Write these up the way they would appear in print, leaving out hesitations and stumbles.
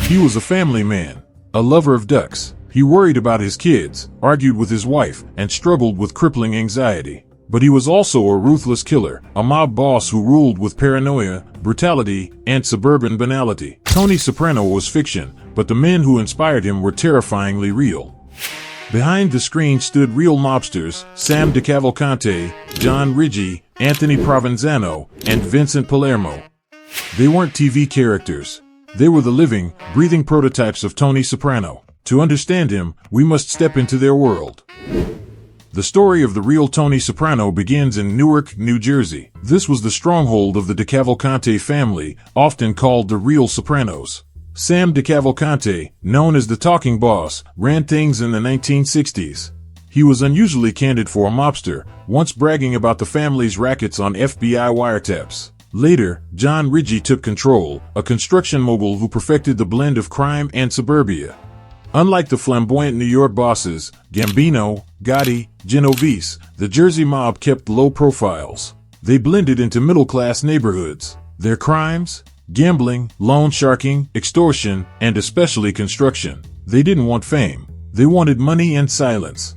He was a family man, a lover of ducks. He worried about his kids, argued with his wife, and struggled with crippling anxiety. But he was also a ruthless killer, a mob boss who ruled with paranoia, brutality, and suburban banality. Tony Soprano was fiction, but the men who inspired him were terrifyingly real. Behind the screen stood real mobsters: Sam DeCavalcante, John Riggi, Anthony Provenzano, and Vincent Palermo. They weren't TV characters. They were the living, breathing prototypes of Tony Soprano. To understand him, we must step into their world. The story of the real Tony Soprano begins in Newark, New Jersey. This was the stronghold of the DeCavalcante family, often called the real Sopranos. Sam DeCavalcante, known as the talking boss, ran things in the 1960s. He was unusually candid for a mobster, once bragging about the family's rackets on FBI wiretaps. Later, John Riggi took control, a construction mogul who perfected the blend of crime and suburbia. Unlike the flamboyant New York bosses, Gambino, Gotti, Genovese, the Jersey mob kept low profiles. They blended into middle-class neighborhoods. Their crimes? Gambling, loan sharking, extortion, and especially construction. They didn't want fame. They wanted money and silence.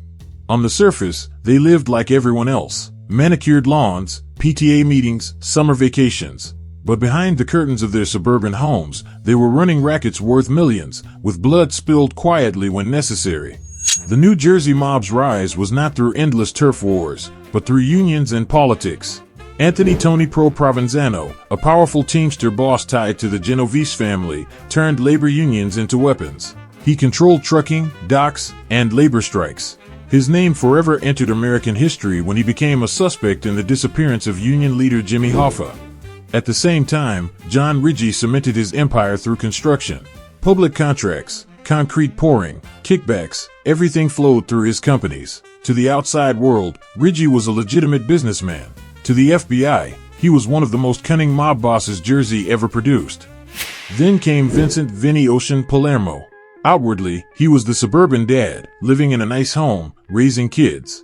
On the surface, they lived like everyone else. Manicured lawns, PTA meetings, summer vacations. But behind the curtains of their suburban homes, they were running rackets worth millions, with blood spilled quietly when necessary. The New Jersey mob's rise was not through endless turf wars, but through unions and politics. Anthony "Tony" Provenzano, a powerful Teamster boss tied to the Genovese family, turned labor unions into weapons. He controlled trucking, docks, and labor strikes. His name forever entered American history when he became a suspect in the disappearance of union leader Jimmy Hoffa. At the same time, John Riggi cemented his empire through construction. Public contracts, concrete pouring, kickbacks, everything flowed through his companies. To the outside world, Riggi was a legitimate businessman. To the FBI, he was one of the most cunning mob bosses Jersey ever produced. Then came Vincent "Vinny Ocean" Palermo. Outwardly, he was the suburban dad, living in a nice home, raising kids.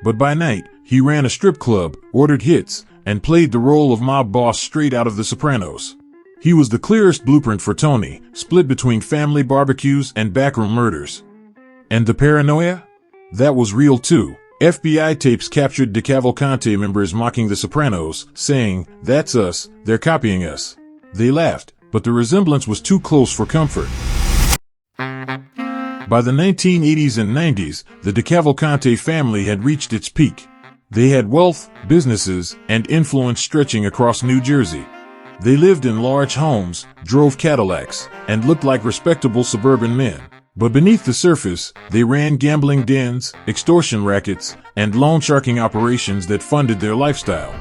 But by night, he ran a strip club, ordered hits, and played the role of mob boss straight out of The Sopranos. He was the clearest blueprint for Tony, split between family barbecues and backroom murders. And the paranoia? That was real too. FBI tapes captured DeCavalcante members mocking The Sopranos, saying, "That's us, they're copying us." They laughed, but the resemblance was too close for comfort. By the 1980s and 90s, the DeCavalcante family had reached its peak. They had wealth, businesses, and influence stretching across New Jersey. They lived in large homes, drove Cadillacs, and looked like respectable suburban men. But beneath the surface, they ran gambling dens, extortion rackets, and loan sharking operations that funded their lifestyle.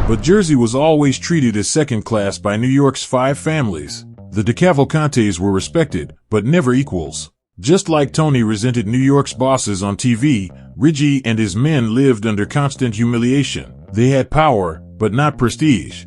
But Jersey was always treated as second class by New York's five families. The DeCavalcantes were respected, but never equals. Just like Tony resented New York's bosses on TV, Riggi and his men lived under constant humiliation. They had power, but not prestige.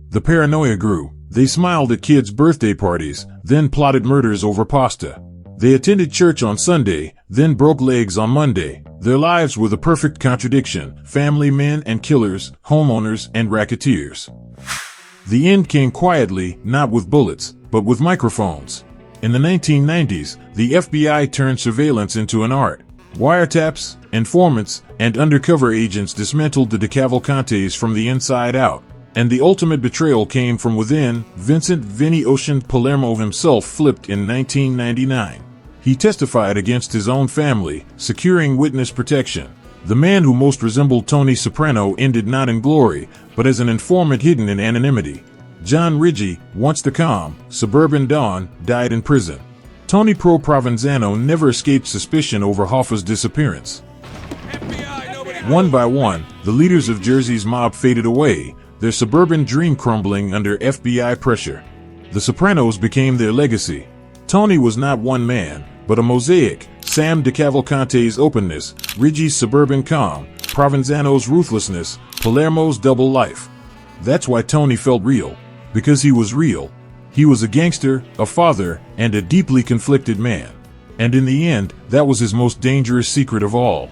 The paranoia grew. They smiled at kids' birthday parties, then plotted murders over pasta. They attended church on Sunday, then broke legs on Monday. Their lives were the perfect contradiction: family men and killers, homeowners and racketeers. The end came quietly, not with bullets, but with microphones. In the 1990s, the FBI turned surveillance into an art. Wiretaps, informants, and undercover agents dismantled the DeCavalcantes from the inside out. And the ultimate betrayal came from within. Vincent "Vinny Ocean" Palermo himself flipped in 1999. He testified against his own family, securing witness protection. The man who most resembled Tony Soprano ended not in glory, but as an informant hidden in anonymity. John Riggi, once the calm, suburban don, died in prison. Tony Provenzano never escaped suspicion over Hoffa's disappearance. One by one, the leaders of Jersey's mob faded away, their suburban dream crumbling under FBI pressure. The Sopranos became their legacy. Tony was not one man, but a mosaic: Sam DeCavalcante's openness, Riggi's suburban calm, Provenzano's ruthlessness, Palermo's double life. That's why Tony felt real. Because he was real. He was a gangster, a father, and a deeply conflicted man. And in the end, that was his most dangerous secret of all.